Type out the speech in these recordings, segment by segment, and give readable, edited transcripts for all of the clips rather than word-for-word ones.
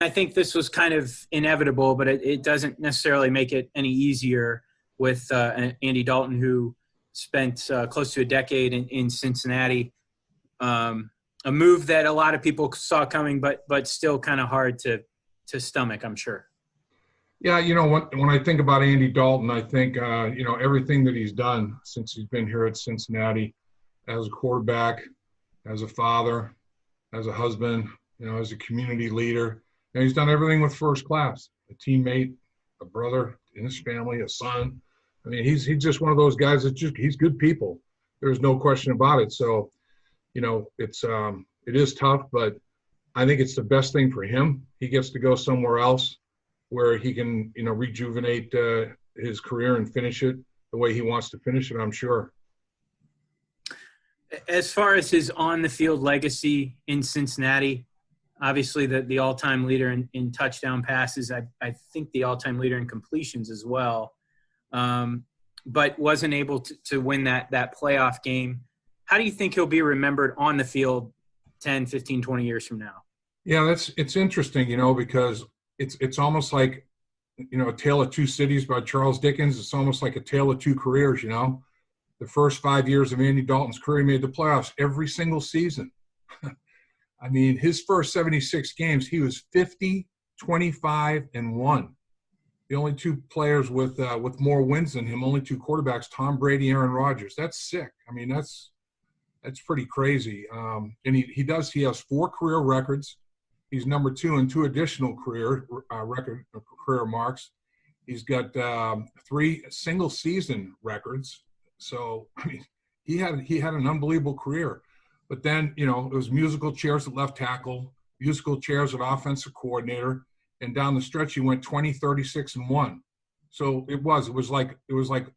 I think this was kind of inevitable, but it doesn't necessarily make it any easier with Andy Dalton, who spent close to a decade in Cincinnati. A move that a lot of people saw coming, but still kind of hard to stomach, I'm sure. Yeah, when I think about Andy Dalton, I think, everything that he's done since he's been here at Cincinnati as a quarterback, as a father, as a husband, as a community leader. And he's done everything with first class, a teammate, a brother in his family, a son. I mean, he's just one of those guys he's good people. There's no question about it. So, it is tough, but I think it's the best thing for him. He gets to go somewhere else where he can, rejuvenate his career and finish it the way he wants to finish it, I'm sure. As far as his on-the-field legacy in Cincinnati, obviously the all-time leader in touchdown passes, I think the all-time leader in completions as well, but wasn't able to win that playoff game. How do you think he'll be remembered on the field 10, 15, 20 years from now? Yeah, it's interesting, because it's almost like, A Tale of Two Cities by Charles Dickens. It's almost like a tale of two careers, The first 5 years of Andy Dalton's career, he made the playoffs every single season. I mean, his first 76 games, he was 50, 25, and 1. The only two players with more wins than him, only two quarterbacks, Tom Brady, Aaron Rodgers. That's sick. I mean, that's pretty crazy. And he has 4 career records. He's number 2 in 2 additional career marks. He's got 3 single season records. So, I mean, he had an unbelievable career. But then, it was musical chairs at left tackle, musical chairs at offensive coordinator, and down the stretch he went 20, 36, and 1. So it was like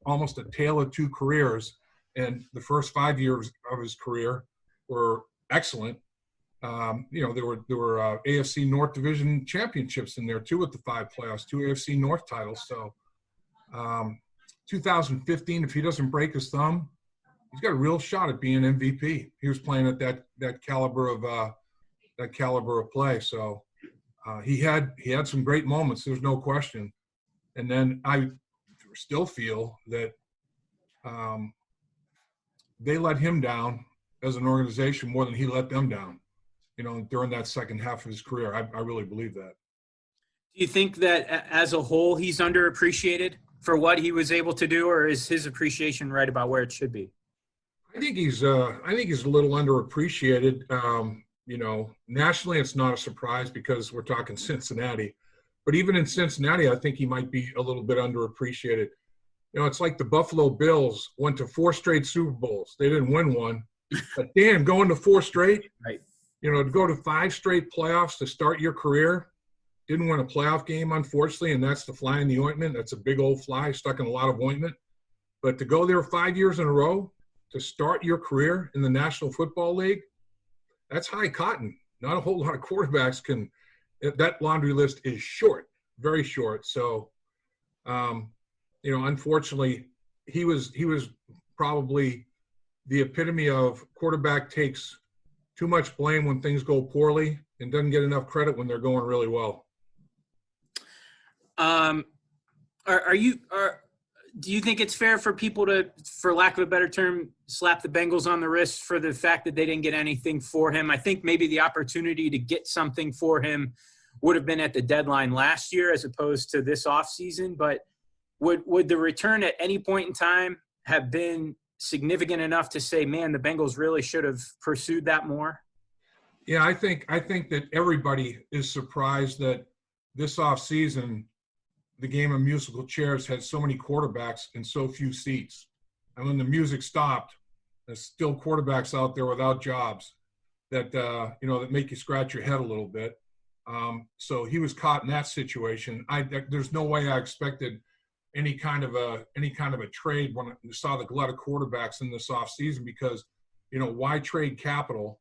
almost a tale of two careers. And the first 5 years of his career were excellent. There were AFC North Division championships in there too with the 5 playoffs, 2 AFC North titles. So 2015, if he doesn't break his thumb, he's got a real shot at being MVP. He was playing at that caliber of play. So he had some great moments. There's no question. And then I still feel that they let him down as an organization more than he let them down, during that second half of his career. I really believe that. Do you think that as a whole he's underappreciated for what he was able to do, or is his appreciation right about where it should be? I think he's a little underappreciated. Nationally it's not a surprise because we're talking Cincinnati. But even in Cincinnati, I think he might be a little bit underappreciated. It's like the Buffalo Bills went to 4 straight Super Bowls. They didn't win one. But damn, going to 4 straight, right? To go to 5 straight playoffs to start your career, didn't win a playoff game, unfortunately, and that's the fly in the ointment. That's a big old fly stuck in a lot of ointment. But to go there 5 years in a row to start your career in the National Football League, that's high cotton. Not a whole lot of quarterbacks can – that laundry list is short, very short. So, unfortunately, he was probably the epitome of quarterback takes too much blame when things go poorly and doesn't get enough credit when they're going really well. Do you think it's fair for people to, for lack of a better term, slap the Bengals on the wrist for the fact that they didn't get anything for him? I think maybe the opportunity to get something for him would have been at the deadline last year as opposed to this offseason. But would the return at any point in time have been significant enough to say, man, the Bengals really should have pursued that more? Yeah, I think that everybody is surprised that this offseason the game of musical chairs had so many quarterbacks and so few seats. And when the music stopped, there's still quarterbacks out there without jobs that that make you scratch your head a little bit. So he was caught in that situation. There's no way I expected any kind of a trade when I saw the glut of quarterbacks in this offseason because, why trade capital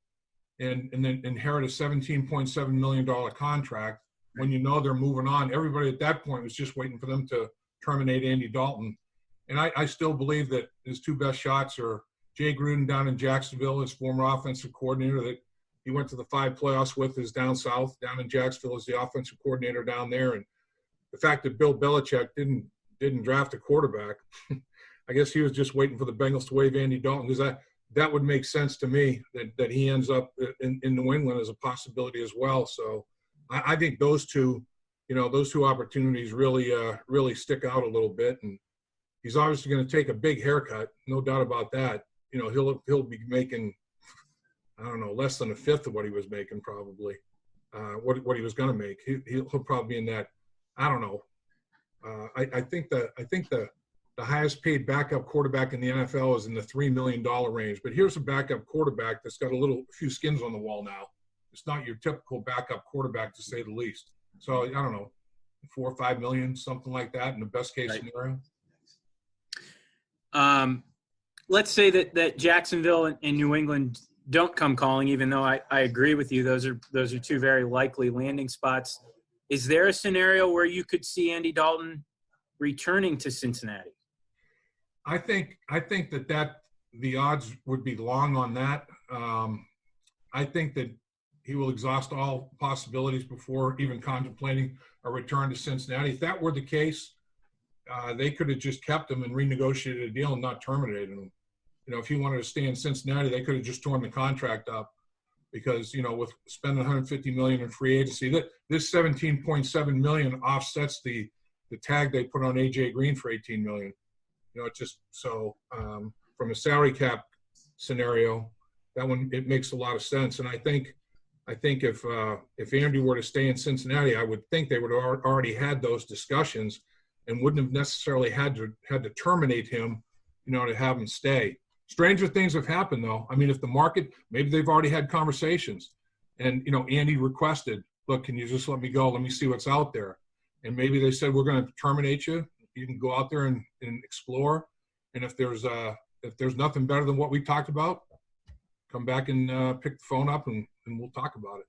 and then inherit a $17.7 million contract when they're moving on? Everybody at that point was just waiting for them to terminate Andy Dalton. And I still believe that his 2 best shots are Jay Gruden down in Jacksonville, his former offensive coordinator, that he went to the 5 playoffs with is down south, down in Jacksonville as the offensive coordinator down there. And the fact that Bill Belichick didn't draft a quarterback, I guess he was just waiting for the Bengals to waive Andy Dalton, because that would make sense to me that he ends up in New England as a possibility as well. So I think those two opportunities really stick out a little bit. And he's obviously going to take a big haircut, no doubt about that. He'll be making, I don't know, less than a fifth of what he was making probably, what he was going to make. He'll probably be in that, I don't know. I think the highest paid backup quarterback in the NFL is in the $3 million range. But here's a backup quarterback that's got a few skins on the wall now. It's not your typical backup quarterback, to say the least. So I don't know, 4 or 5 million, something like that, in the best case scenario. Let's say that Jacksonville and New England don't come calling, even though I agree with you. Those are two very likely landing spots. Is there a scenario where you could see Andy Dalton returning to Cincinnati? I think that the odds would be long on that. I think that he will exhaust all possibilities before even contemplating a return to Cincinnati. If that were the case, they could have just kept him and renegotiated a deal and not terminated him. If he wanted to stay in Cincinnati, they could have just torn the contract up, because with spending $150 million in free agency, this $17.7 million offsets the tag they put on AJ Green for $18 million. It's just so from a salary cap scenario, that one, it makes a lot of sense. And I think if Andy were to stay in Cincinnati, I would think they would have already had those discussions and wouldn't have necessarily had to terminate him, to have him stay. Stranger things have happened, though. I mean, if the market, maybe they've already had conversations, and Andy requested, look, can you just let me go? Let me see what's out there. And maybe they said, we're going to terminate you. You can go out there and explore. And if there's nothing better than what we talked about, come back and pick the phone up and we'll talk about it.